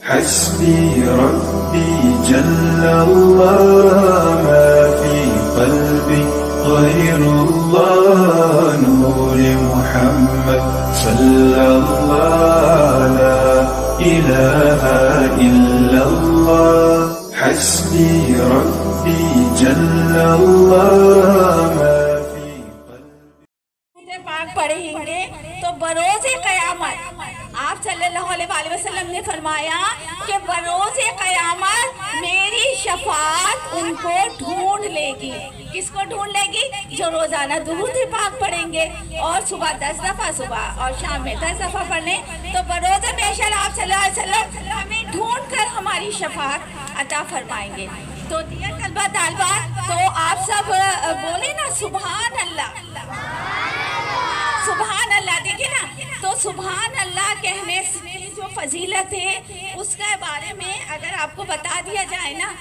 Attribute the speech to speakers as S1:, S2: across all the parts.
S1: حسبي ربي جل الله ما في قلبي غير الله نور محمد صلى الله لا إله إلا الله حسبي ربي جل الله ما في قلبي
S2: پاک پڑھیں گے تو بروز قیامت آپ صلی اللہ علیہ وسلم نے فرمایا کہ بروز قیامت میری شفاعت ان کو ڈھونڈ لے گی. کس کو ڈھونڈ لے گی؟ جو روزانہ درود پاک پڑھیں گے اور صبح 10 دفعہ صبح اور شام میں 10 دفعہ پڑھیں تو بروز محشر آپ صلی اللہ علیہ وسلم ہمیں ڈھونڈ کر ہماری شفاعت عطا فرمائیں گے. تو دیگر طلبہ طالبات تو آپ سب بولیں نا سبحان اللہ سبحان اللہ. دیکھیں نا تو سبحان اللہ کہنے سے جو فضیلت ہے اس کے بارے میں اگر آپ کو بتا دیا جائے نا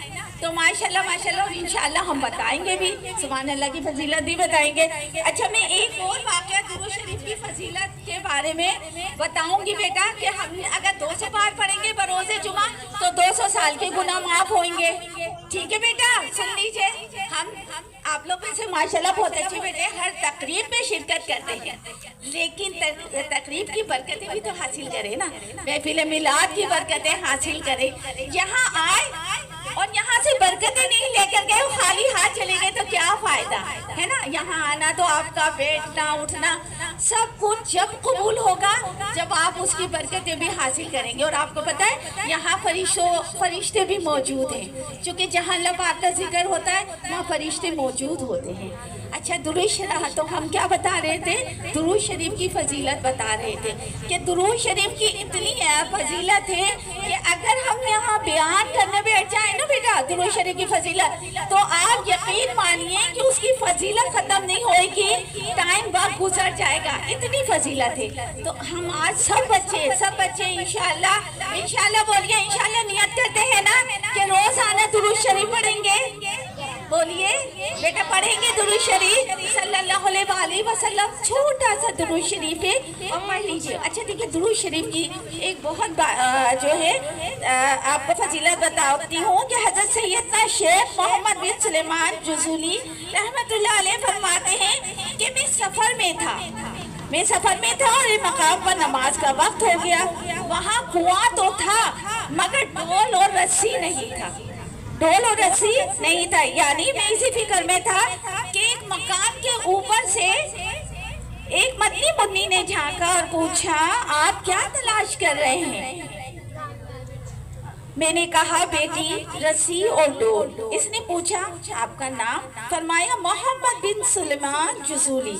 S2: تو ماشاءاللہ انشاءاللہ ہم بتائیں گے بھی سبحان اللہ کی فضیلت بھی بتائیں گے. اچھا میں ایک اور واقعہ درود شریف کی فضیلت کے بارے میں بتاؤں گی بیٹا کہ ہم اگر 200 بار پڑھیں گے بروز جمعہ تو 200 سال کے گناہ معاف ہوئیں گے. ٹھیک ہے بیٹا سن لیجئے. ہم آپ لوگ سے ماشاءاللہ بہت اچھے بیٹے ہر تقریب میں شرکت کرتے ہیں لیکن تقریب کی برکتیں بھی تو حاصل کریں نا. محفل میلاد کی برکتیں حاصل کریں. یہاں آئے اور یہاں سے برکتیں نہیں لے کر گئے خالی ہاتھ چلے گئے تو کیا فائدہ ہے نا. یہاں آنا تو آپ کا بیٹھنا اٹھنا سب کچھ جب قبول ہوگا جب آپ اس کی برکتیں بھی حاصل کریں گے. اور آپ کو پتہ ہے یہاں فرشتے بھی موجود ہیں چونکہ جہاں اللہ پاک کا ذکر ہوتا ہے وہاں فرشتے موجود ہوتے ہیں. اچھا درود شریف تو ہم کیا بتا رہے تھے؟ درود شریف کی فضیلت بتا رہے تھے کہ درود شریف کی اتنی فضیلت ہے کہ اگر ہم یہاں بیان کرنے بیٹھ جائیں نا بیٹا درود شریف کی فضیلت تو آپ یقین مانیے کہ اس کی فضیلت ختم نہیں ہوئے گی. ٹائم وقت گزر جائے گا اتنی فضیلت ہے. تو ہم آج سب بچے انشاءاللہ بولیے انشاءاللہ نیت کرتے ہیں نا کہ روزانہ درود شریف پڑھیں گے. بولیے بیٹا پڑھیں گے درود شریف صلی اللہ علیہ وسلم. چھوٹا سا درود شریف ہے اور پڑھ لیجئے. اچھا دیکھیں درود شریف کی ایک بہت جو ہے آپ کو فضیلت بتاتی ہوں کہ حضرت سیدنا شیخ محمد بن سلیمان جزولی رحمت اللہ علیہ فرماتے ہیں کہ میں سفر میں تھا اور ایک مقام پر نماز کا وقت ہو گیا. وہاں کنواں تو تھا مگر ڈول اور رسی نہیں تھا. یعنی میں اسی فکر میں تھا کہ ایک مکان کے اوپر سے ایک مدنی منی نے جھانکا اور پوچھا آپ کیا تلاش کر رہے ہیں؟ میں نے کہا بیٹی رسی اور ڈول. اس نے پوچھا آپ کا نام؟ فرمایا محمد بن سلیمان جزولی.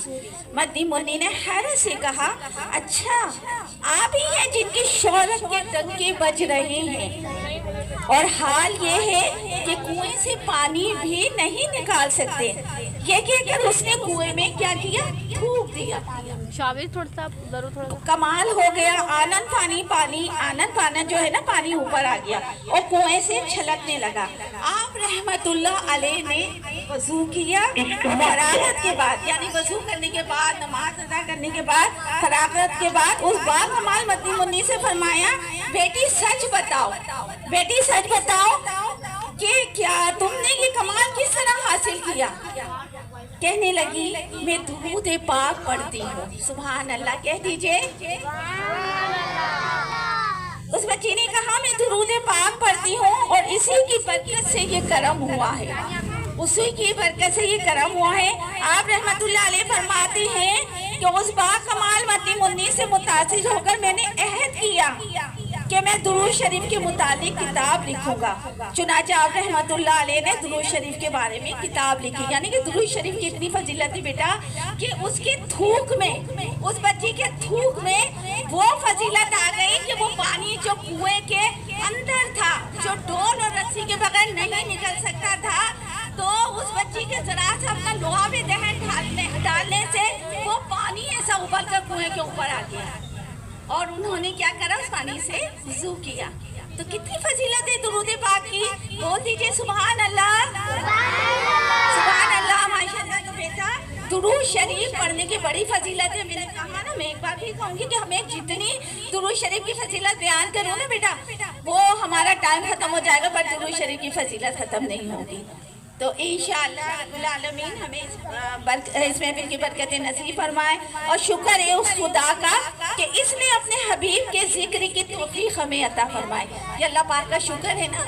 S2: مدنی منی نے حیرت سے کہا اچھا آپ ہی ہیں جن کی شہرت کے ڈنکے بج رہے ہیں اور حال یہ ہے کہ کنویں سے پانی بھی نہیں نکال سکتے. یہ کہہ کر اس نے کنویں میں کیا کیا؟ تھوک دیا. کمال ہو گیا. آنن پانی جو ہے نا پانی اوپر آ گیا اور کنویں سے چھلکنے لگا. آپ رحمت اللہ علیہ نے وضو کیا. فراغت کے بعد یعنی وضو کرنے کے بعد نماز ادا کرنے کے بعد فراغت کے بعد اس بات کمال مدنی منی سے فرمایا بیٹی سچ بتاؤ کہ کیا تم نے یہ کمال کس طرح حاصل کیا؟ کہنے لگی میں درود پاک پڑھتی ہوں. سبحان اللہ کہہ دیجئے. اس بچی نے کہا میں درود پاک پڑھتی ہوں اور اسی کی برکت سے یہ کرم ہوا ہے. آپ رحمت اللہ علیہ فرماتے ہیں کہ اس با کمال مدنی منی سے متاثر ہو کر میں نے عہد کیا کہ میں درود شریف کے متعلق کتاب لکھوں گا. چنانچہ آپ رحمت اللہ علیہ نے درود شریف کے بارے میں کتاب لکھی. یعنی کہ درود شریف کی اتنی فضیلت ہے بیٹا کہ اس کے تھوک میں اس بچی کے تھوک میں وہ فضیلت آ گئی کہ وہ پانی جو کنویں کے اندر تھا جو ڈول اور رسی کے بغیر نہیں نکل سکتا تھا تو اس بچی کے ذرا سا اپنا لوہا بھی دہن ڈالنے سے وہ پانی ایسا ابل کر کنویں کے اوپر آ گیا اور انہوں نے کیا کرا اس پانی سے وضو کیا. تو کتنی فضیلت ہے درود پاک کی. بول دیجئے سبحان اللہ سبحان اللہ. ماشاءاللہ. تو بیٹا درود شریف پڑھنے کی بڑی فضیلت ہے. میں نے کہا نا میں ایک بار بھی کہوں گی کہ ہمیں جتنی درود شریف کی فضیلت بیان کروں نا بیٹا وہ ٹائم ختم ہو جائے گا پر درود شریف کی فضیلت ختم نہیں ہوگی. تو انشاءاللہ رب العالمین ہمیں اس محفل کی برکتیں نصیب فرمائے. اور شکر ہے اس خدا کا کہ اس نے اپنے حبیب کے ذکر کی توفیق ہمیں عطا فرمائے. یہ اللہ پاک کا شکر ہے نا.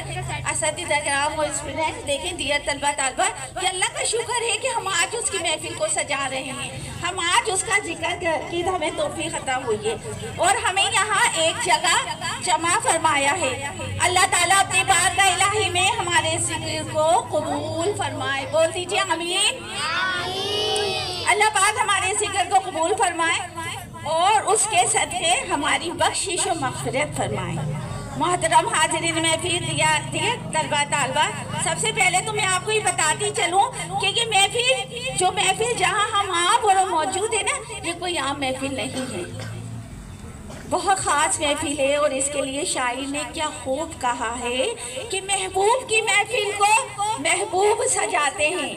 S2: اساتذہ کرام اور اسٹوڈنٹس دیکھیں دیئر طلبہ طالبات، یہ اللہ کا شکر ہے کہ ہم آج اس کی محفل کو سجا رہے ہیں، ہم آج اس کا ذکر کی ہمیں توفیق عطا ہوئی ہے اور ہمیں یہاں ایک جگہ جمع فرمایا ہے. اللہ تعالیٰ اپنی بارگاہ الہی میں ہمارے ذکر کو قبول فرمائے. بول دیجئے آمین. اللہ پاک ہمارے ذکر کو قبول فرمائے اور اس کے صدقے ہماری بخشش و مغفرت فرمائے. محترم حاضرین محفل دیگر طلبہ طالبات، سب سے پہلے تو میں آپ کو یہ بتاتی چلوں کہ یہ محفل جہاں ہم آپ اور موجود ہیں نا، یہ کوئی عام محفل نہیں ہے، بہت خاص محفل ہے. اور اس کے لیے شاعر نے کیا خوب کہا ہے کہ محبوب کی محفل کو محبوب سجاتے ہیں،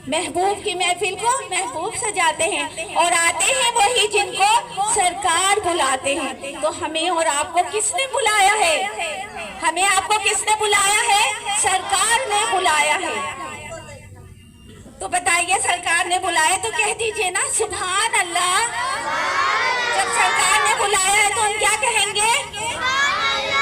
S2: محبوب کی محفل کو محبوب سجاتے ہیں اور آتے ہیں وہی جن کو سرکار بلاتے ہیں. تو ہمیں اور آپ کو کس نے بلایا ہے؟ ہمیں آپ کو کس نے بلایا ہے؟ سرکار نے بلایا ہے. تو بتائیے سرکار نے بلایا تو کہہ دیجئے نا سبحان اللہ. جب سرکار نے بلایا ہے تو ہم کیا کہیں گے؟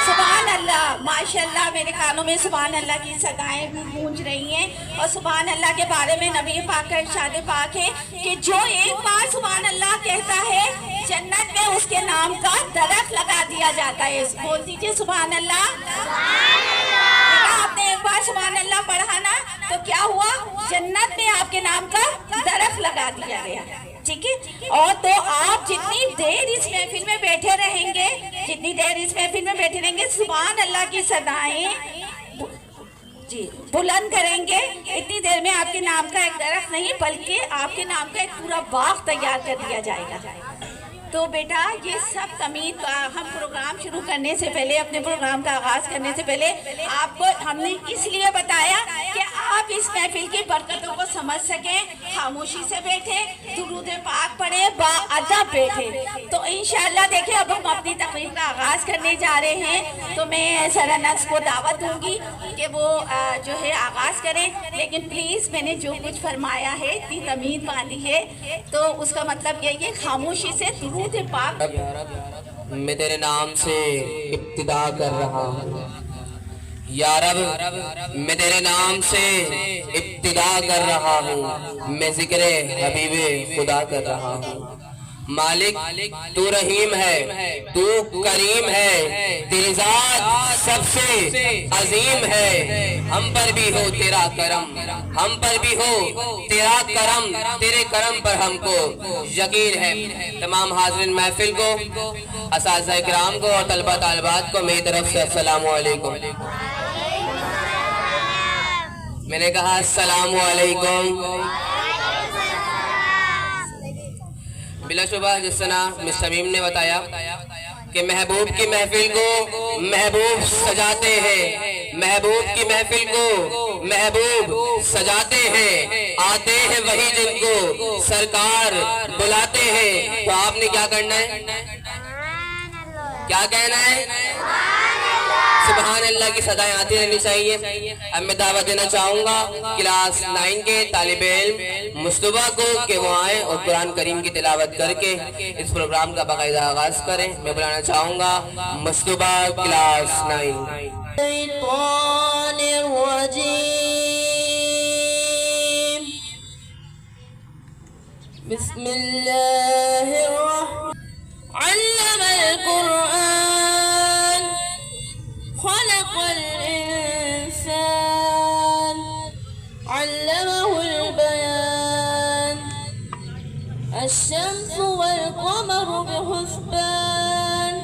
S2: سبحان اللہ. ماشاءاللہ میرے کانوں میں سبحان اللہ کی صدائیں بھی گونج رہی ہیں. اور سبحان اللہ کے بارے میں نبی پاک کا ارشاد پاک ہے کہ جو ایک بار سبحان اللہ کہتا ہے جنت میں اس کے نام کا درخت لگا دیا جاتا ہے. بول دیجئے سبحان اللہ. آپ نے ایک بار سبحان اللہ پڑھا نا تو کیا ہوا؟ جنت میں آپ کے نام کا درخت لگا دیا گیا. ٹھیک ہے. اور تو آپ جتنی دیر اس محفل میں بیٹھے رہیں گے سبحان اللہ کی صدائیں بلند کریں گے، اتنی دیر میں آپ کے نام کا ایک درخت نہیں بلکہ آپ کے نام کا ایک پورا باغ تیار کر دیا جائے گا. تو بیٹا یہ سب تمید ہم پروگرام شروع کرنے سے پہلے، اپنے پروگرام کا آغاز کرنے سے پہلے آپ کو ہم نے اس لیے بتایا کہ آپ اس محفل کی برکتوں کو سمجھ سکیں. خاموشی سے بیٹھے، درود پاک پڑھیں، باادب بیٹھے. تو انشاءاللہ دیکھیں اب ہم اپنی تقریب کا آغاز کرنے جا رہے ہیں. تو میں سرانس کو دعوت دوں گی کہ وہ جو ہے آغاز کریں. لیکن پلیز میں نے جو کچھ فرمایا ہے، اتنی تمید باندھی ہے تو اس کا مطلب یہی ہے خاموشی سے درود پاک.
S3: میں تیرے نام سے ابتدا کر رہا ہوں یا رب، میں تیرے نام سے ابتدا کر رہا ہوں، میں ذکر حبیب خدا کر رہا ہوں. مالک تو رحیم ہے، تو کریم ہے، تیری ذات سب سے عظیم ہے. ہم پر بھی ہو تیرا کرم، ہم پر بھی ہو تیرا کرم، تیرے کرم پر ہم کو یقین ہے. تمام حاضرین محفل کو، اساتذہ کرام کو اور طلبہ طالبات کو میری طرف سے السلام علیکم. میں نے کہا السلام علیکم. بلا شبہ جس طرح مس تمیم نے بتایا کہ محبوب کی محفل کو محبوب سجاتے ہیں، محبوب کی محفل کو محبوب سجاتے ہیں، آتے ہیں وہی جن کو سرکار بلاتے ہیں. تو آپ نے کیا کرنا ہے؟ کیا کہنا ہے؟ سبحان اللہ کی صدائیں آتی رہنی چاہیے. اب میں دعوت دینا چاہوں گا کلاس 9 کے طالب علم مصطفیٰ کو کہ وہ آئیں اور قرآن کریم کی تلاوت کر کے اس پروگرام کا باقاعدہ آغاز کریں. میں بلانا چاہوں گا مصطفیٰ کلاس 9. بسم اللہ الرحمن علم القرآن خلق الإنسان علمه البيان الشمس والقمر بحسبان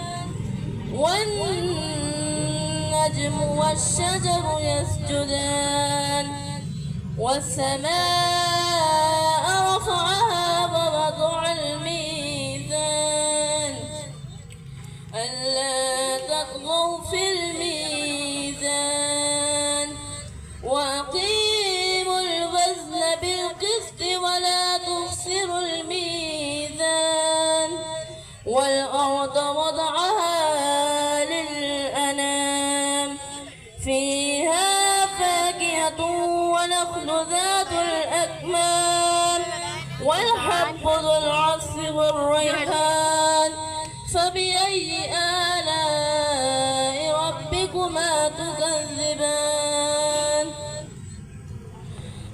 S3: والنجم والشجر يسجدان والسماء رفعها ووضع الميزان ألا تطغوا في الميزان وأقيموا الوزن بالقسط ولا تخسروا الميزان والأرض وضعها للأنام
S4: دانية ونخل ذات الأكمام والحب ذو العصف والريحان فبأي آلاء ربكما تكذبان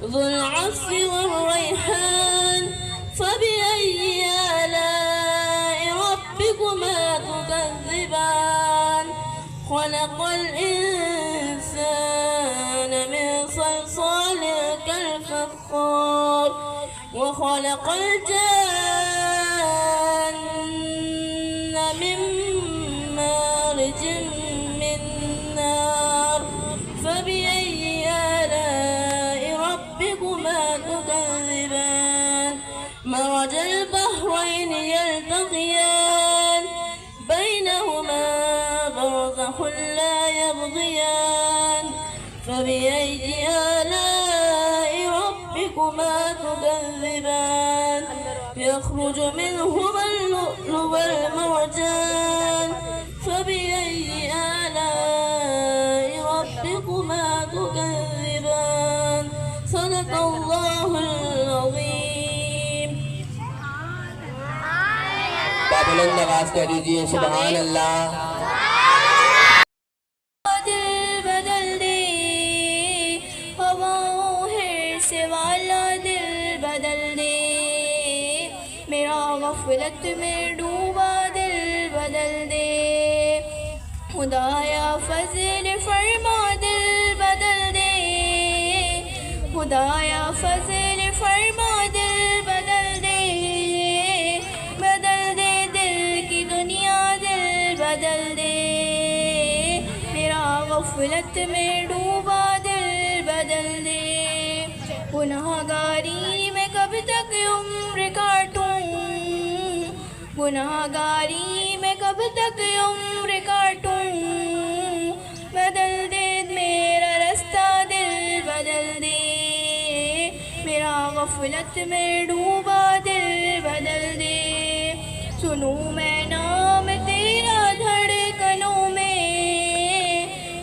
S4: ذو العصف والريحان فبأي آلاء ربكما تكذبان خلق الإنسان من صلصال كالفخار وخلق الجن من مارج من نار فبأي آلاء ربكما تكذبان مرج البحرين يلتقيان بينهما برزخ لا يبغيان فبأي آلاء ربكما تكذبان يخرج منهما اللؤلؤ والمرجان فبأي آلاء ربكما تكذبان صدق الله العظيم.
S3: بلند آواز کہہ دیجیے سبحان اللہ.
S4: دل بدل دے ہواؤں سے والا دل بدل دے میرا غفلت میں ڈوبا دل بدل دے خدایا فضل فرما دل بدل دے خدایا فضل فرما دل بدل دے بدل دے دل کی دنیا دل بدل دے میرا غفلت میں ڈوبا دل بدل دے گناہگاری میں کب تک عمر کاٹوں گناہگاری میں کب تک عمر کاٹوں بدل دے میرا رستہ دل بدل دے میرا غفلت میں ڈوبا دل بدل دے سنوں میں نام تیرا دھڑکنوں میں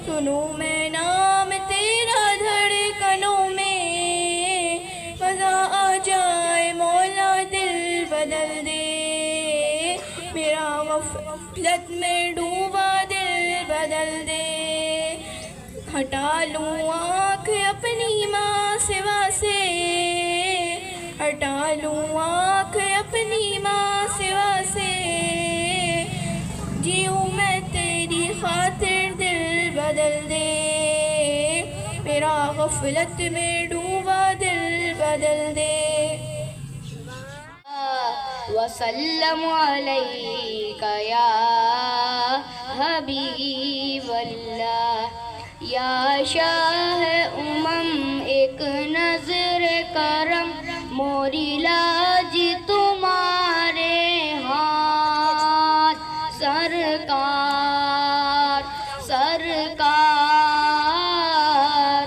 S4: سنوں میں نام تیرا دھڑکنوں میں مزہ آ جائے مولا دل بدل دے میرا غفلت میں ڈوبا دل بدل دے ہٹا لوں آنکھ اپنی ماں سوا سے ہٹا لوں آنکھ اپنی ماں سوا سے جیوں میں تیری خاطر دل بدل دے میرا غفلت میں ڈوبا دل بدل دے وسلم علیک یا حبیب اللہ یا شاہ ایک نظر کرم موری لاج تمہارے ہاتھ سرکار سرکار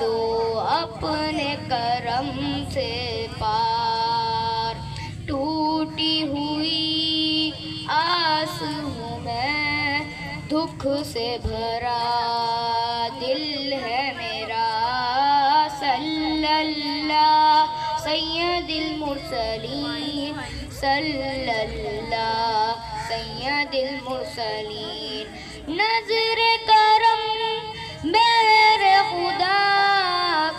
S4: دو اپنے کرم سے پار ٹوٹی ہوئی آس ہوں میں دکھ سے بھرا دل ہے میرا صلی اللہ سید المرسلین صلی اللہ سید المرسلین نظر کرم میرے خدا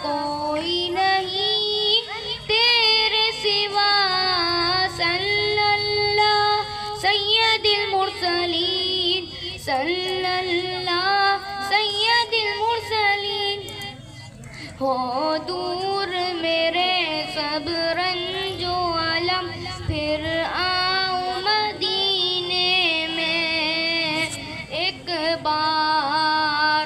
S4: کوئی نہیں تیرے سوا صلی اللہ سید المرسلین صلی اللہ سید المرسلین ہو دور میرے سب رنج و علم پھر آؤں مدینے میں ایک بار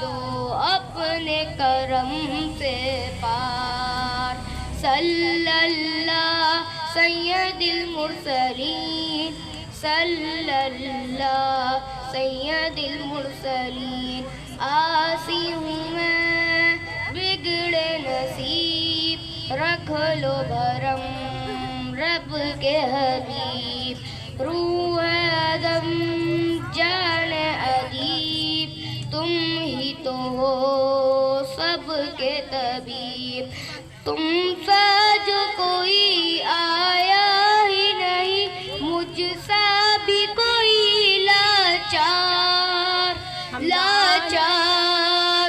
S4: دو اپنے کرم سے پار صلی اللہ سید المرسلین صلی اللہ سید المرسلین آسی ہوں میں بگڑے نصیب رکھ لو بھرم رب کے حبیب روح آدم جان ادیب، تم ہی تو ہو سب کے طبیب، تم سا جو کوئی آیا ہی نہیں، مجھ سا بھی کوئی لاچار لاچار،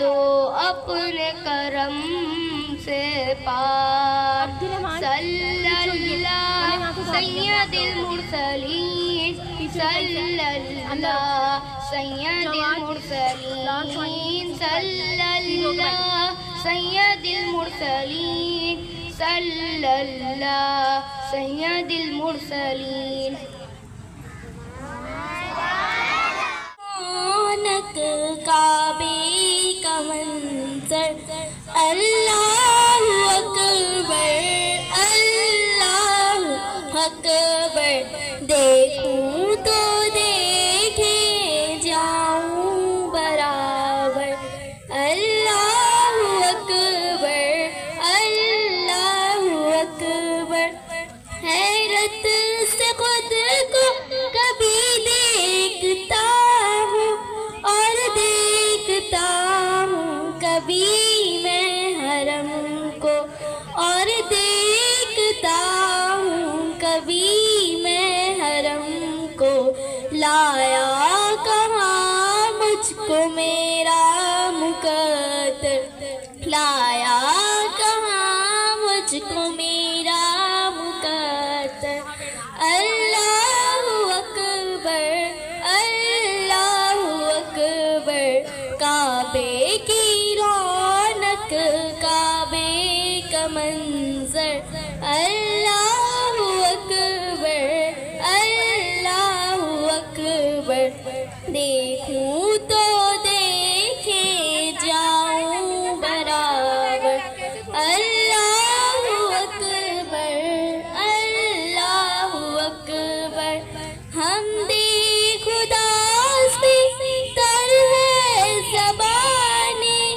S4: دو اپنے کرم سے پار، صلی اللہ سید المرسلین، صلی اللہ سید المرسلین، صلی اللہ سید المرسلین، صلی اللہ سید المرسلین۔ رونق کعبے کا منظر، اللہ اکبر اللہ اکبر، دیکھوں تو دیکھے جاؤں برابر، اللہ اکبر اللہ اکبر، حیرت سے خود کو کبھی دیکھتا ہوں اور دیکھتا ہوں کبھی میں حرم کو، اور دیکھتا ہوں کبھی میں حرم کو، لایا کہاں مجھ کو میرا مقدر، لایا کہاں مجھ کو میرا مقدر، اللہ اکبر اللہ اکبر، کعبے کی رونق کعبے کا منظر، اللہ اکبر اللہ اکبر، دیکھوں تو دیکھے جاؤں برابر، اللہ اکبر اللہ اکبر، حمد خدا سے تر ہے زبانیں،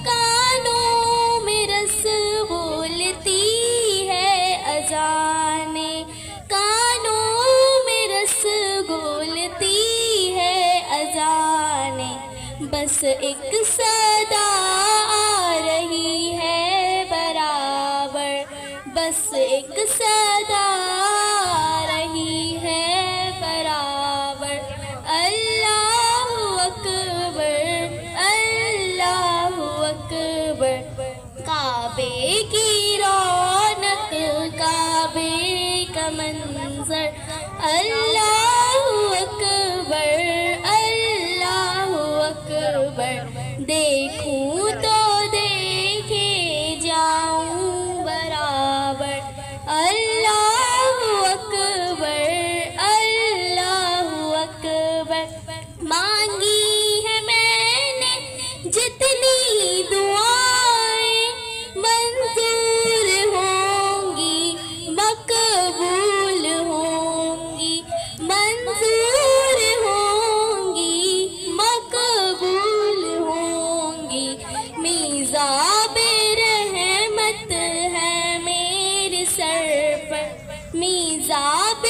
S4: کانوں میں رس بولتی ہے اذانیں، کانوں میں رس بولتی ہے اذانیں، بس ایک صدا آ رہی ہے برابر، بس ایک صدا آ رہی ہے برابر، اللہ اکبر اللہ اکبر، کعبے کی رونق کعبے کا منظر، اللہ اکبر اللہ اکبر، دیکھوں تو دیکھے جاؤں برابر، اللہ اکبر اللہ اکبر، مانگی ہے میں نے جتنی دعائیں، منظور ہوں گی مقبول ہوں گی، منظور ہوں گی مقبول ہوں گی، میزاب رحمت ہے میرے سر پر، میزاب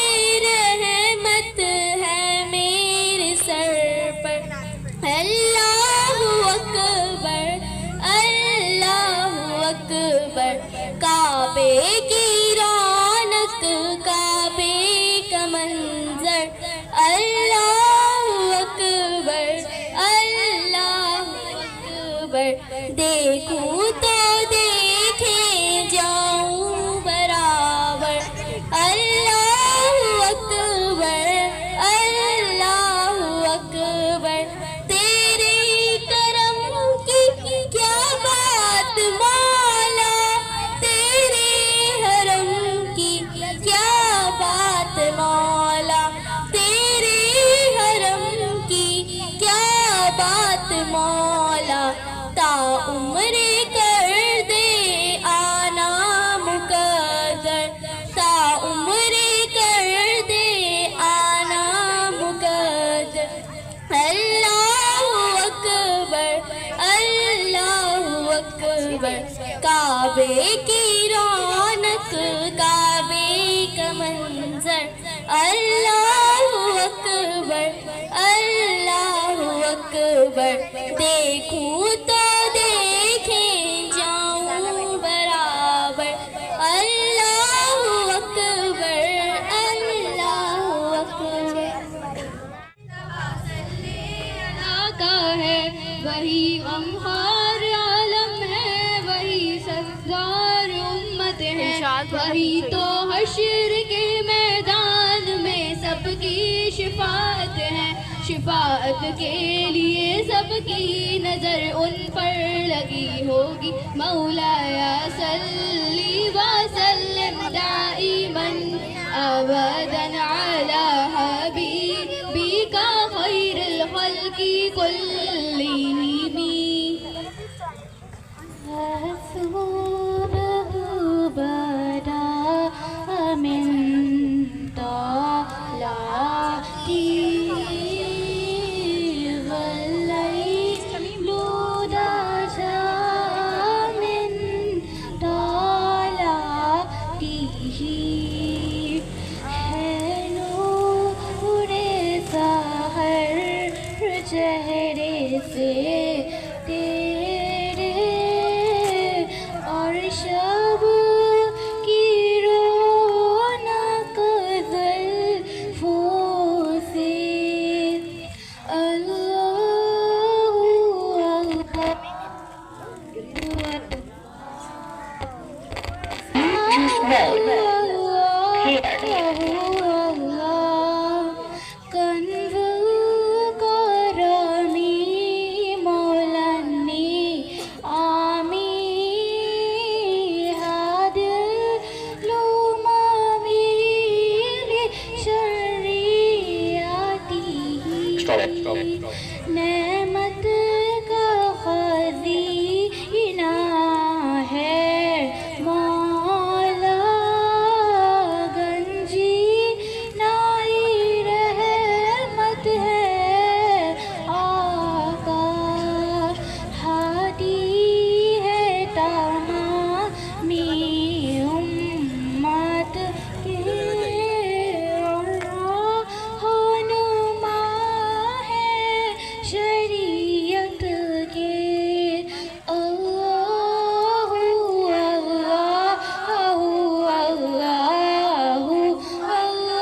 S4: رحمت ہے میرے سر پر، اللہ اکبر اللہ اکبر، کعبے کی رونق کعبے کا منظر، اللہ اکبر اللہ اکبر، دیکھوں تو دیکھے جاؤں برابر، اللہ اکبر اللہ اکبر، تیرے کرم کی کیا بات مولا، تیرے حرم کی کیا بات مولا، تیرے حرم کی کیا بات مولا، تا عمر کر دے آنا مقدر، تا عمر کر دے آنا مقدر، اللہ اکبر اللہ اکبر، کعبے کی رونق کعبے منظر اللہ اکبر اللہ اکبر دیکھوں تو دیکھیں جاؤں برابر اللہ اکبر اللہ اکبر کا ہے وہی غمخوار عالم ہے وہی سردار امت ہے وہی تو حشر کے میدان میں سب کی شفاعت ہے شفاعت کے لیے سب کی نظر ان پر لگی ہوگی مولایا صلی وسلم دائما ابدا علی حبیبک خیر الخلق كلهم حسبه بدا من طلعته والليل دجى من طلعته ہے نور سحر چہرے سے تیرے اور شب کی رونق زلفوں سے نعمت کا خزینہ ہے مولا گنجی نائی رحمت ہے آقا ہادی ہے تمامی امت کے شریعت کے اللہ اللہ اللہ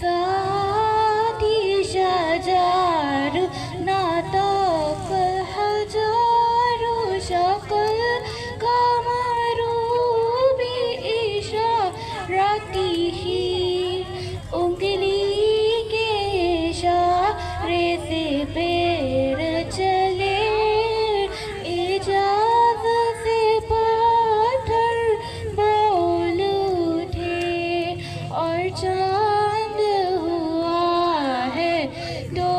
S4: ساتھی شجر ناطق حجر شکل راتی ہی انگلی کے اشارے سے پیر چلے اجازت سے پتھر بول اٹھے اور چاند ہوا ہے دو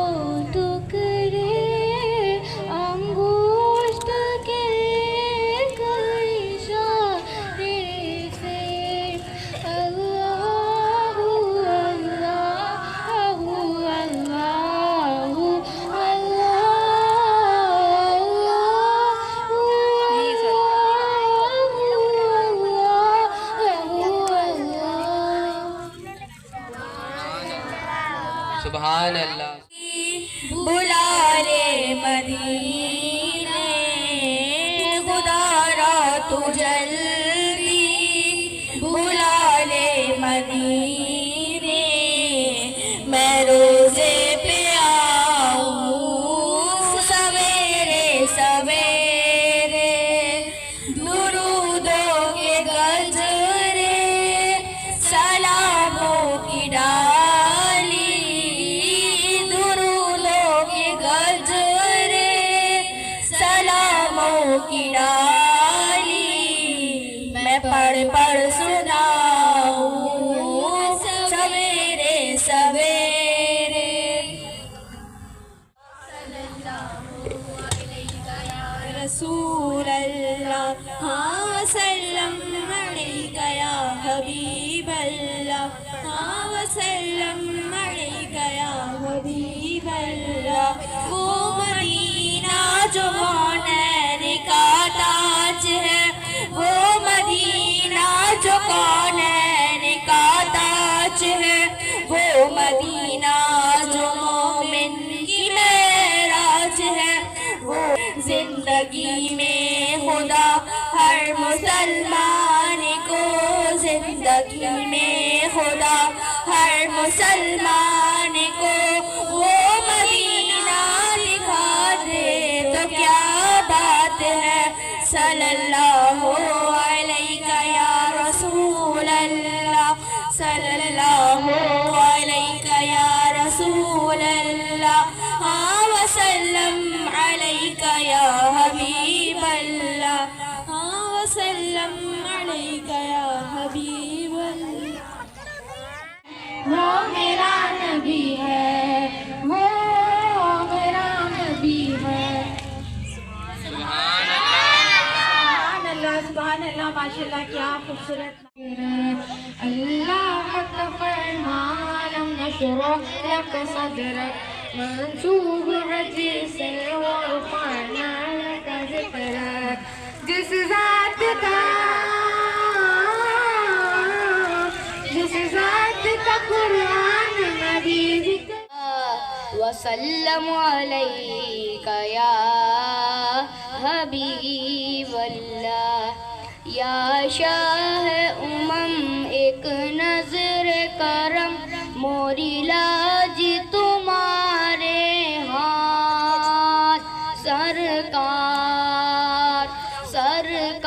S4: ٹکڑے انگشت کے اشارے سے
S3: سبحان اللہ
S2: بلا لے مدینے خدا را تو جلدی بلا لے مدینے میں روزے پہ آؤں سویرے سویرے درودوں کے گجرے سلاموں کی ڈالی درودوں کے گجرے سلاموں کی ڈالی میں پڑھ پڑھ سناؤں سویرے سویرے رسول اللہ ہاں سلم علیک یا حبیب اللہ ہاں وسلم علیک یا حبیب اللہ
S4: جو کونین کا تاج ہے، وہ مدینہ جو مومن کی معراج ہے، وہ زندگی میں خدا ہر مسلمان کو، زندگی میں خدا ہر مسلمان کو وہ مدینہ دکھا دے تو کیا بات ہے۔ صلی اللہ علیہ یا رسول اللہ، صلی اللہ علیہ یا رسول اللہ، وسلم علیہ یا حبیب اللہ، وسلم علیہ یا حبیب اللہ۔ وہ میرا نبی ہے، وہ میرا نبی ہے۔
S2: سبحان اللہ سبحان اللہ، ماشاء اللہ کیا خوبصورت۔
S4: اللہ کا فرمان نشرح لك صدرك منصوب حدیث ورفعنا لك ذکرك، جس ذات کا قرآن نبی ذکر۔ وسلم علیک یا حبیب اللہ، یا شاہ ایک نظر کرم، موری لاج تمہارے ہاتھ، سرکار سرکار،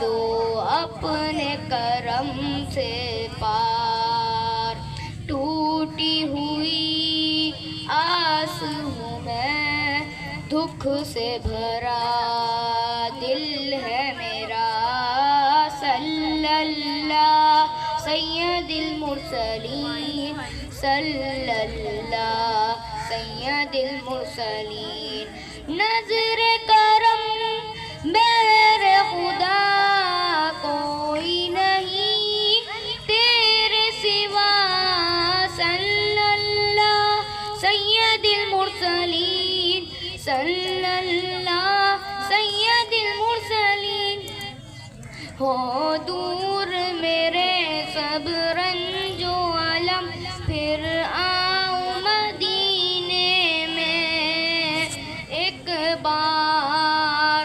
S4: دو اپنے کرم سے پار، ٹوٹی ہوئی آس ہوں میں، دکھ سے بھرا دل ہے میرا، صلی اللہ سید المرسلین، صلی اللہ سید المرسلین، نظر کرم میرے خدا کوئی نہیں تیرے سوا، صلی اللہ سید المرسلین، صلی اللہ سید المرسلین۔ ہو دور میرے سب رنج و علم، پھر آؤں مدینے میں ایک بار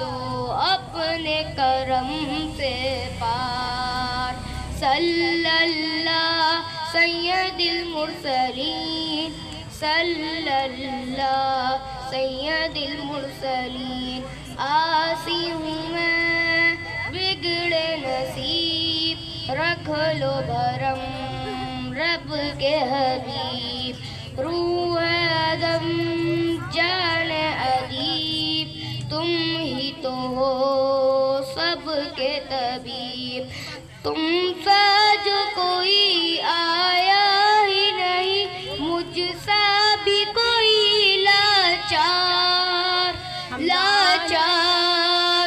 S4: دو اپنے کرم سے پار، صلی اللہ سید المرسلین، صلی اللہ سید المرسلین۔ آسی ہوں میں بگڑے نصیب، رکھ لو بھرم رب کے حبیب، روح ادم جان ادیب، تم ہی تو ہو سب کے طبیب، تم سا جو کوئی آیا ہی نہیں، مجھ سا بھی کوئی لاچار لاچار،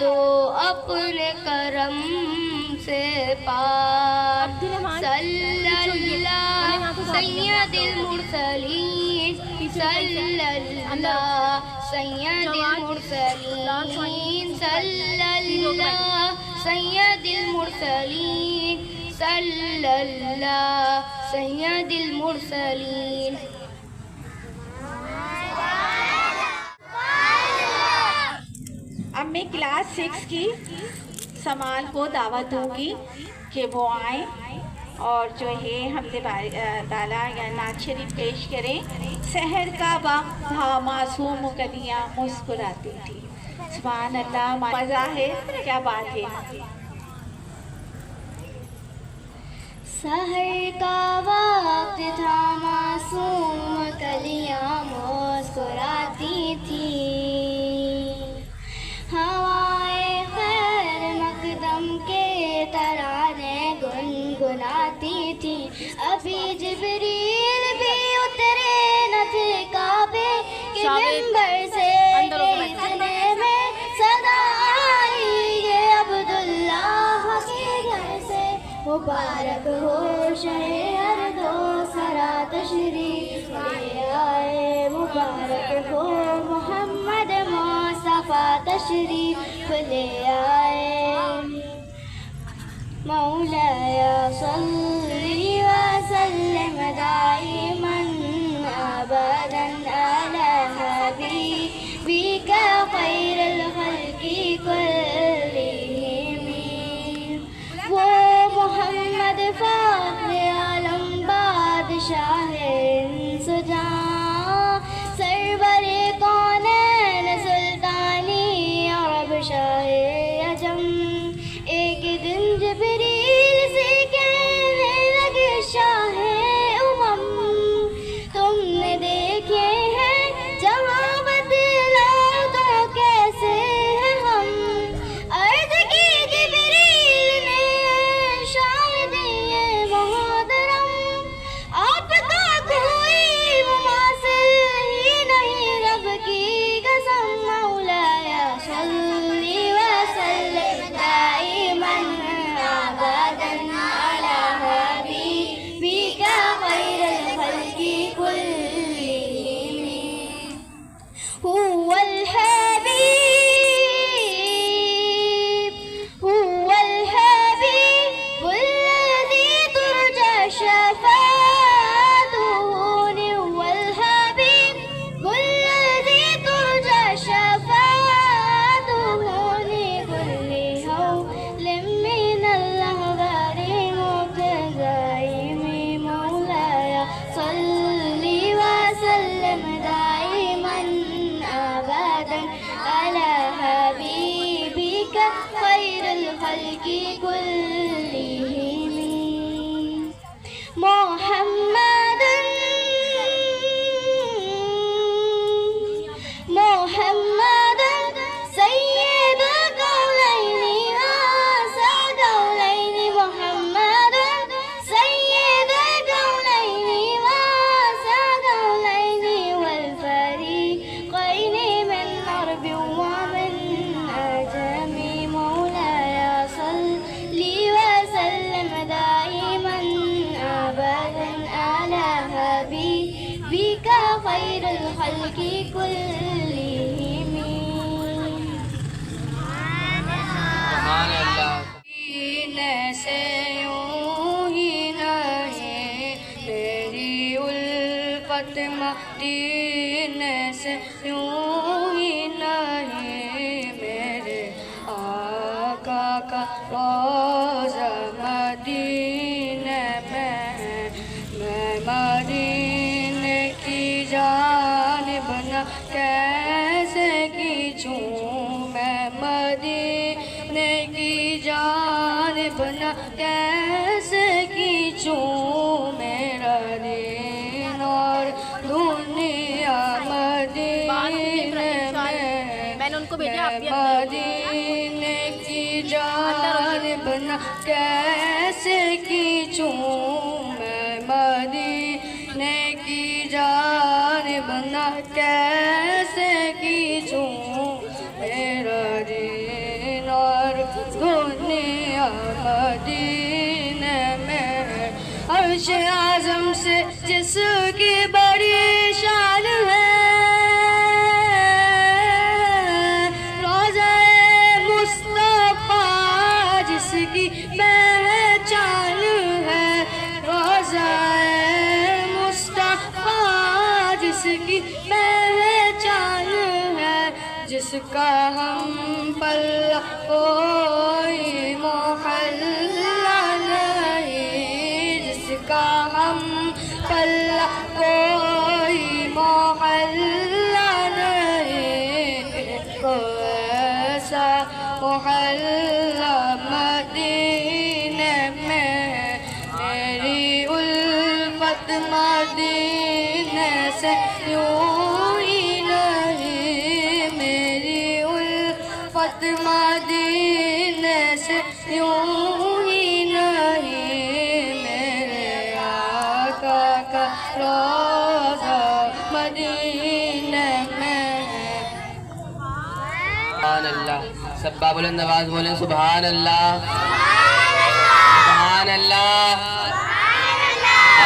S4: دو اپنے کرم سے پار، صلی اللہ سید المرسلین، صلی اللہ سید المرسلین، صلی اللہ سید المرسلین، صلی اللہ سید المرسلین۔
S2: اب میں کلاس 6 کی سمال کو دعوت دوں گی کہ وہ آئیں اور جو ہے حمد تعالیٰ یا نعت شریف پیش کریں۔ سحر کا وقت تھا معصوم کلیاں مسکراتی تھی، سبحان اللہ، مزہ ہے، کیا بات ہے۔
S4: سحر کا وقت تھا معصوم کلیاں مسکراتی تھی، ہوائے خیر مقدم کے ترانے گنگناتی تھی، ابھی جبریل بھی اترے نہ تھے کعبے کے منبر سے، اتنے میں صدا آئی یہ عبداللہ کے گھر سے، مبارک ہو شہ ہر دو سرا تشریف لے آئے، مبارک ہو محمد مصطفیٰ تشریف لے آئے۔ مولاي صل وسلم دائما أبدا على حبيبك خير الخلق كلهم، وہ محمد فخر عالم بادشاہ سجاں، سرور کونین سلطانی عرب شاہ عجم۔ ایک دن جبریل سے کہنے لگے شاہ امم، تم نے دیکھے ہیں جہاں بدلاؤ تو کیسے ہیں ہم؟ عرض کی جبریل نے شاید یہ محترم، آپ کا کوئی مماثل ہی نہیں رب کی قسم۔ مولاي صل وسلم دائما أبدا على حبيبك خير الخلق كلهم، هو الحبيب هو الحبيب الذي ترجى شفاعته، هو الحبيب الذي ترجى شفاعته لكل هول من الأهوال متزاحم۔ مولاي صل وسلم دائما أبدا على حبيبك خير الخلق كلهم، محمد محمد سيد الكونين وسعدولين، محمد سيد الكونين وسعدولين والفريقين من عرب ومن عجم۔ مولاي صل وسلم دائما أبدا على حبيبك خير الخلق كلهم۔
S3: سبحان اللہ۔
S4: سینے سے یوں ہی نہیں تیری الفت، مدینے سے یوں ہی نہیں میرے آقا کا روضہ مدینے میں مدینے کی جانب نہ کیسے کھینچوں میں، مدینے کی جانب نہ کیسے کھینچوں، میرا دین اور دنیا مدینے میں مدینے کی جانب نہ کیسے کھینچوں میں، مدینے کی جانب نہ کیسے کھینچوں، میرا دین اور دنیا مدینے میں۔ عرش اعظم سے جس کی بڑی شان ہے، روضہ مصطفیٰ جس کی پہچان ہے، روضہ مصطفیٰ جس کی پہچان ہے، جس کا ہم پلہ کوئی محلہ نہیں، جس کا ہم پلہ کوئی محلہ نہیں، کوئی ایسا محلہ مدینے میں، میری الفت مدینے سے یوں ہی نہیں، میری الفت مدینے سے یوں ہی نہیں، میرے آقا کا روضہ مدینے میں۔
S3: سبحان اللہ۔ سب بلند آواز بولیں سبحان اللہ، سبحان اللہ۔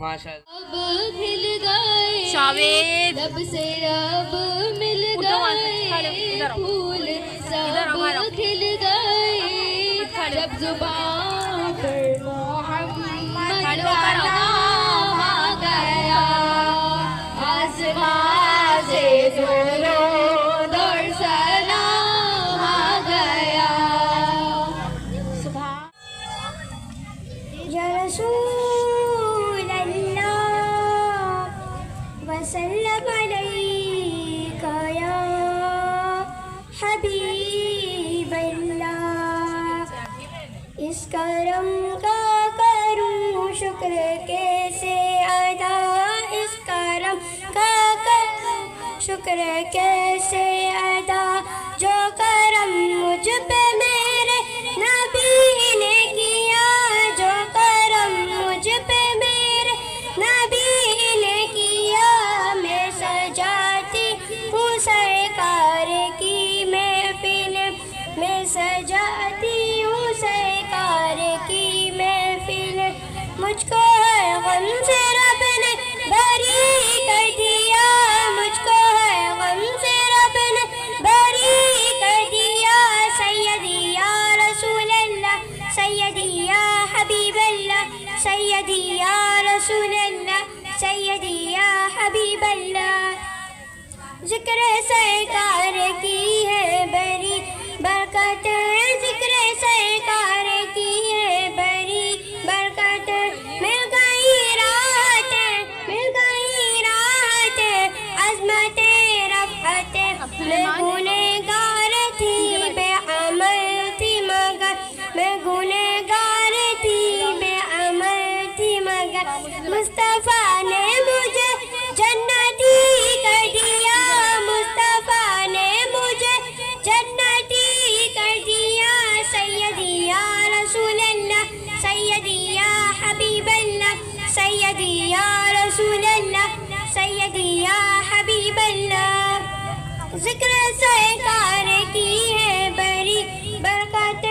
S3: ماشاء اللہ.
S4: اب کھل گئے
S2: شاوید
S4: رب سے رب مل گئے, پھول سب کھل گئے جب زبان پر محمد کا نام آ گیا, آسمان سے درود اور سلام آ گیا.
S5: یا رسول اللہ وسلم علیک یا حبیب اللہ, اس کرم کا کروں شکر کیسے ادا, اس کرم کا کروں شکر کیسے ادا, جو کرم مجھ پہ میرے نبی نے کیا, جو کرم مجھ پہ میرے نبی نے کیا, میں سجاتی ہوں سرکار کی محفل, میں سجاتی ہوں سرکار کی محفل, مجھ کو ہر غم سے رب نے بری کر دیا, مجھ کو ہر غم سے رب نے بری کر دیا. سیدی یا رسول اللہ, سیدی یا حبیب اللہ, سیدی یا رسول اللہ, سیدی یا حبیب اللہ. ذکر سرکار کی ہے بری برکت, ذکر سرکار کی ہے بری برکت, مل گئی رات, مل گئی رات, عظمت رفعت, میں گنہگار تھی بے عمل تھی مگر, میں گنہگار تھی بے عمل تھی مگر, مصطفیٰ نے مجھے جنتی کر دیا, مصطفیٰ نے مجھے جنتی کر دیا. سیدی یا رسول اللہ, سیدی یا حبیب اللہ, سیدی یا رسول اللہ, سیدی یا حبیب اللہ. ذکر سرکار کی ہے بری برکت,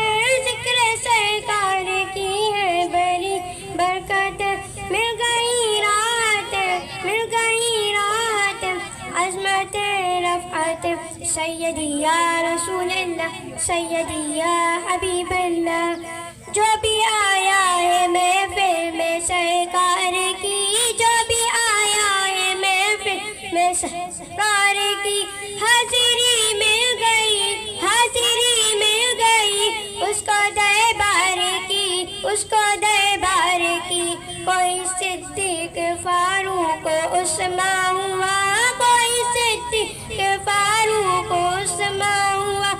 S5: ذکر سرکار کی ہے بری برکت, مل گئی رات, مل گئی رات, عظمت رفعت. سیدی یا رسول اللہ, سیدی یا حبیب اللہ. جو بھی آیا ہے محفل میں سرکار کی, جو بھی آیا ہے محفل میں سرکار کی, حاضری مل گئی, حاضری مل گئی, اس کو دربار کی, اس کو دربار کی. کوئی صدیق فاروق عثمان ہوا, کوئی صدیق فاروق عثمان ہوا,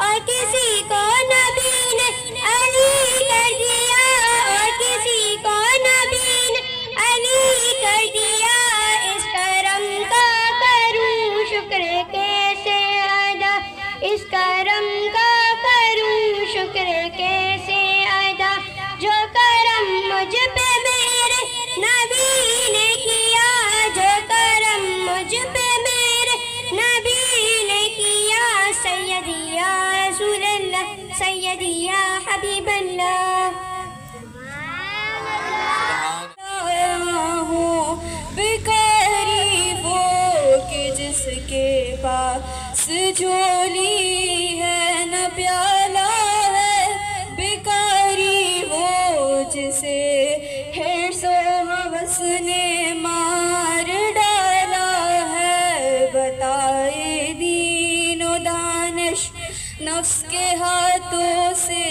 S5: اور کسی کو نبی نے علی کر دیا, اور کسی کو نبی نے علی کر دیا. اس کرم کا کروں شکر کیسے ادا, اس کرم کا کروں شکر کیسے ادا, جو کرم مجھ پہ میرے نبی نے کیا, جو کرم مجھ پہ میرے نبی نے کیا. سیدی یا رسول اللہ, سیدی یا حبیب اللہ.
S4: بیکاری وہ کہ جس کے پاس جھولی ہے نہ پیالہ ہے, بیکاری وہ جسے حرص و ہوس نے مار ڈالا ہے. بتائے دین و دانش نفس کے ہاتھوں سے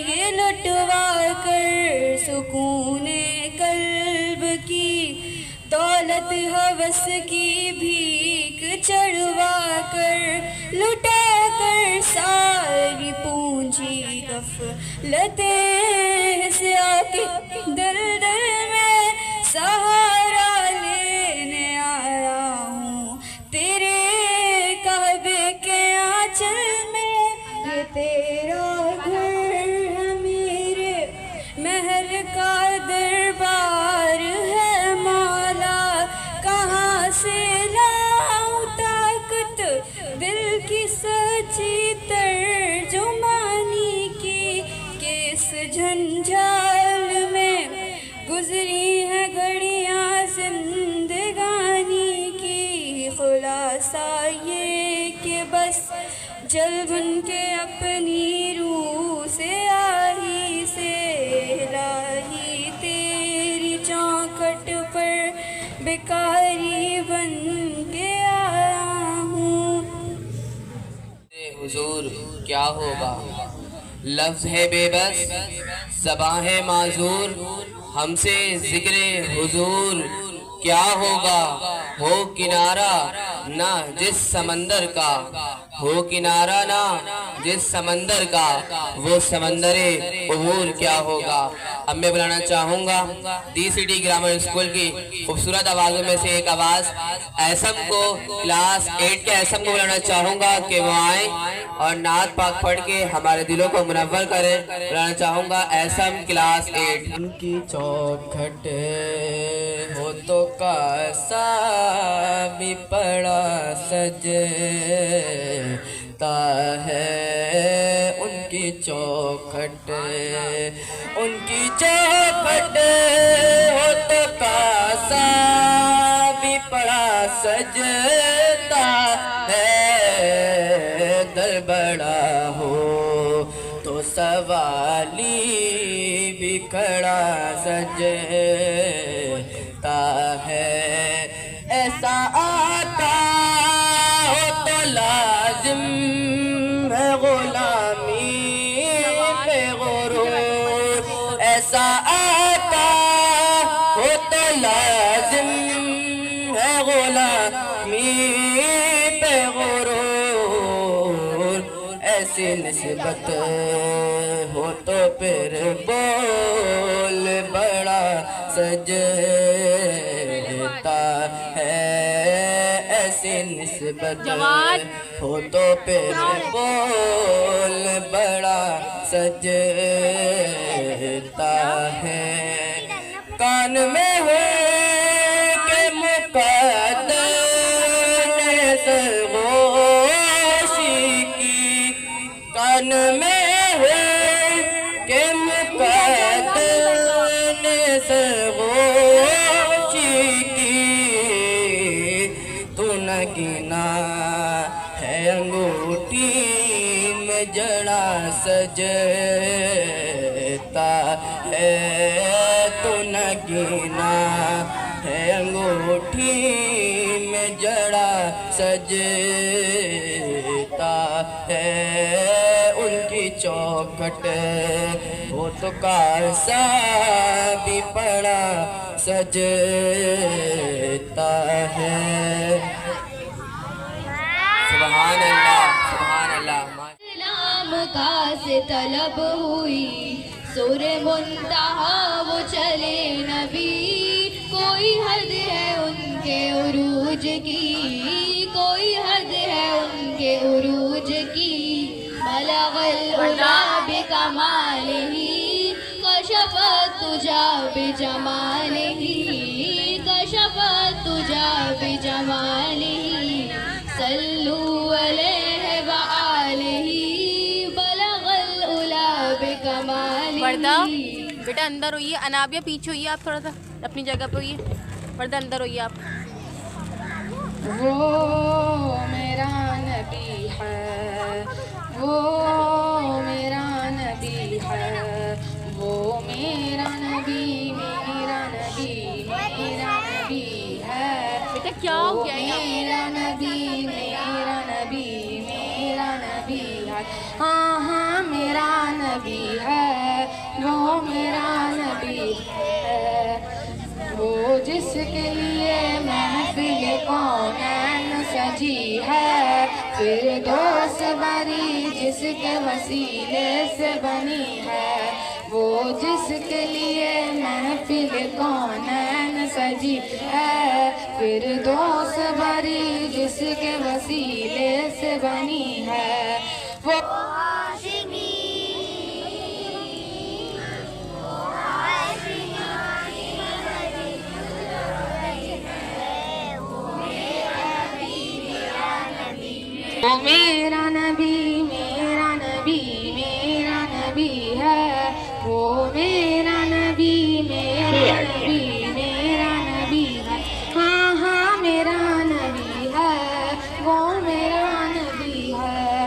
S4: یہ لٹوا کر, سکون قلب کی دولت ہوس کی بھیک چڑھوا کر, لٹا کر ساری پونجی غفلتیں سے آ کے دل دل میں سہارا لینے آیا ہوں. تیرے کعبے کے آنچل میں یہ تیرا گھر ہے, میرے محل کا دربار ہے مولا. کہاں سے لاؤں طاقت دل کی سچی ترجمانی کی, کہ جل بن کے اپنی روح سے آہی سے الہی تیری چوکھٹ پر بیکاری بن کے آیا ہوں.
S3: حضور کیا ہوگا، لفظ ہے بے بس، زباں ہے معذور، ہم سے ذکر حضور کیا ہوگا. ہو کنارہ نہ جس سمندر کا، ہو کنارہ نہ جس سمندر کا، وہ سمندر عبور کیا ہوگا. اب میں بلانا چاہوں گا D C T grammar school کی خوبصورت آوازوں میں سے ایک آواز ایسم کو، کلاس 8 کے ایسم کو بلانا چاہوں گا کہ وہ آئیں اور نعت پاک پڑھ کے ہمارے دلوں کو منور کریں. بلانا چاہوں گا ایسم کلاس 8.
S6: ان کی چوکھٹ ہو تو کاسا بھی پڑا سجتا ہے. ان کی چوکھٹ، ان کی چوکھٹ ہو تو کاسا بھی پڑا سجتا ہے. در بڑا ہو تو سوالی بھی کھڑا سجتا ہے. ایسا آتا ہو تو لازم ہے غلامی پہ غرور. ایسا آتا ہو تو لازم ہے غلامی پہ غرور. ایسی نسبت ہو تو پھر بول بڑا سجتا ہے. ایسی نسبت ہو تو پھر بول بڑا سجتا ہے. کان میں ہو کہ مقدر سرگوشی کی، کان میں ہو کہ مقدر سرگوشی کی. تو نہ گنا ہے انگوٹھی میں جڑا سجتا ہے. تو نہ گنا ہے انگوٹھی میں جڑا سجتا ہے. ان کی چوکھٹ ہو تو کاسا بھی پڑا سجتا ہے.
S3: سبحان اللہ، سبحان اللہ.
S4: نام کا سے طلب ہوئی سور منتہا وہ چلے نبی. کوئی حد ہے ان کے عروج کی، کوئی حد ہے ان کے عروج کی. بلغ العلا بکمالہ کشف الدجا بجمالہ، کشف الدجا بجمالہ. صلوا علیہ وآلہ بلغ العلا بکمالہ.
S7: وردہ بیٹا اندر ہوئیے، انابیہ پیچھے ہوئیے، آپ تھوڑا سا اپنی جگہ پہ ہوئیے. وردہ اندر ہوئیے آپ.
S4: وہ میرا نبی ہے، وہ میرا نبی ہے، وہ میرا نبی، میرا نبی، میرا نبی ہے.
S7: بیٹا کیا ہو گیا ہے؟
S4: میرا نبی، میرا نبی، میرا نبی ہے. ہاں ہاں میرا نبی ہے، وہ میرا نبی ہے. وہ جس کے لیے محفل کونین سجی ہے، فردوس بری جس کے وسیلے سے بنی ہے. وہ جس کے لیے محفل کونین سجی ہے، فردوس بری جس کے وسیلے سے بنی ہے. وہ وہ میرا نبی، میرا نبی، میرا نبی ہے. وہ میرا نبی، میرا نبی، میرا نبی ہے. ہاں ہاں میرا نبی ہے، وہ میرا نبی ہے.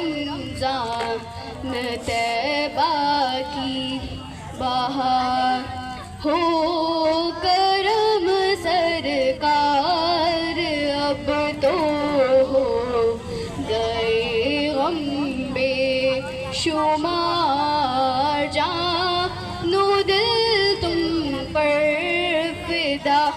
S8: رمضان طیبہ کی بہار ہو کرم سرکار اب تو ہو گئے غم بے شمار جانو دل تم پر فدا